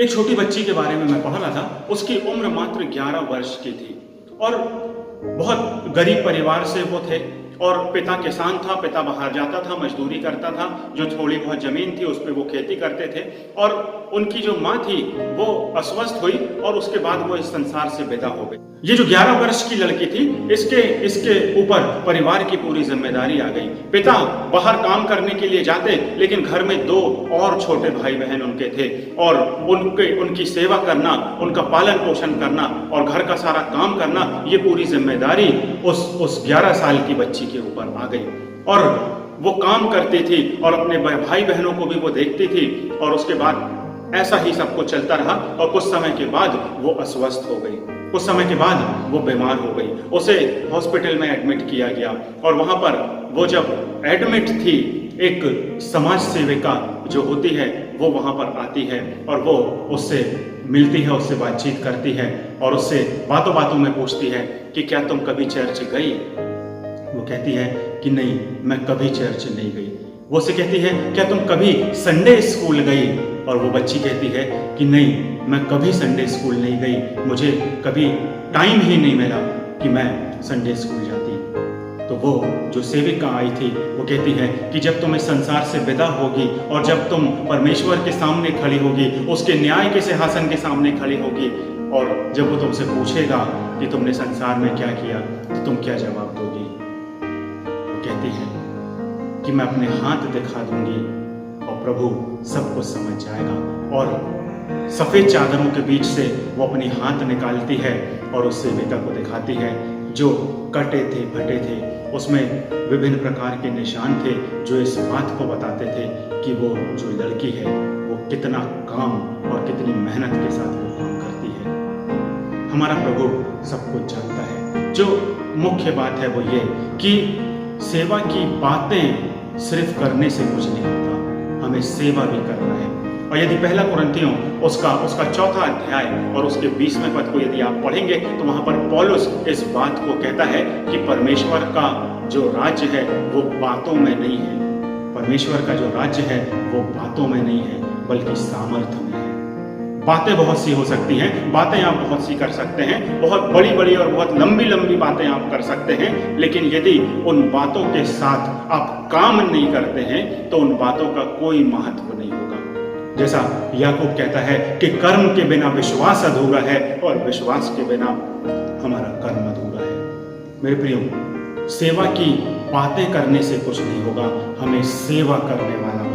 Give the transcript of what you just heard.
एक छोटी बच्ची के बारे में मैं पढ़ रहा था। उसकी उम्र मात्र 11 वर्ष की थी और बहुत गरीब परिवार से वो थे और पिता किसान था। पिता बाहर जाता था, मजदूरी करता था। जो थोड़ी बहुत जमीन थी उस पर वो खेती करते थे और उनकी जो माँ थी वो अस्वस्थ हुई और उसके बाद वो इस संसार से विदा हो गई। ये जो 11 वर्ष की लड़की थी, इसके ऊपर परिवार की पूरी जिम्मेदारी आ गई। पिता बाहर काम करने के लिए जाते, लेकिन घर में 2 और छोटे भाई बहन उनके थे और उनकी सेवा करना, उनका पालन पोषण करना और घर का सारा काम करना, ये पूरी जिम्मेदारी उस 11 साल की बच्ची के ऊपर आ गई। और वो काम करती थी और अपने भाई बहनों को भी वो देखती थी और उसके बाद ऐसा ही सब कुछ चलता रहा और कुछ समय के बाद वो अस्वस्थ हो गई। कुछ समय के बाद वो बीमार हो गई। उसे हॉस्पिटल में एडमिट किया गया और वहां पर वो जब एडमिट थी, एक समाज सेविका जो होती है वो वहां पर आती है और वो उससे मिलती है, उससे बातचीत करती है और उससे बातों बातों में पूछती है कि क्या तुम कभी चर्च गई। वो कहती है कि नहीं, मैं कभी चर्च नहीं गई। वो उससे कहती है क्या तुम कभी संडे स्कूल गई, और वो बच्ची कहती है कि नहीं, मैं कभी संडे स्कूल नहीं गई, मुझे कभी टाइम ही नहीं मिला कि मैं संडे स्कूल जाती। तो वो जो सेविका आई थी वो कहती है कि जब तुम इस संसार से विदा होगी और जब तुम परमेश्वर के सामने खड़ी होगी, उसके न्याय के सिंहासन के सामने खड़ी होगी और जब वो तुमसे पूछेगा कि तुमने संसार में क्या किया, तो तुम क्या जवाब दोगी। वो कहती है कि मैं अपने हाथ दिखा दूंगी और प्रभु सब कुछ समझ जाएगा। और सफेद चादरों के बीच से वो अपनी हाथ निकालती है और उस सेविका को दिखाती है जो कटे थे, फटे थे। उसमें विभिन्न प्रकार के निशान थे जो इस बात को बताते थे कि वो जो लड़की है वो कितना काम और कितनी मेहनत के साथ वो काम करती है। हमारा प्रभु सब कुछ जानता है। जो मुख्य बात है वो ये कि सेवा की बातें सिर्फ करने से कुछ नहीं होता, हमें सेवा भी करना है। और यदि पहला कुरिन्थियों उसका 4वां अध्याय और उसके 20वें पद को यदि आप पढ़ेंगे तो वहां पर पौलुस इस बात को कहता है कि परमेश्वर का जो राज्य है वो बातों में नहीं है। परमेश्वर का जो राज्य है वो बातों में नहीं है बल्कि सामर्थ्य में है। बातें बहुत सी हो सकती हैं, बातें आप बहुत सी कर सकते हैं, बहुत बड़ी बड़ी और बहुत लंबी लंबी बातें आप कर सकते हैं, लेकिन यदि उन बातों के साथ आप काम नहीं करते हैं तो उन बातों का कोई महत्व नहीं होगा। जैसा याकूब कहता है कि कर्म के बिना विश्वास अधूरा है और विश्वास के बिना हमारा कर्म अधूरा है। मेरे प्रियो, सेवा की बातें करने से कुछ नहीं होगा, हमें सेवा करने वाला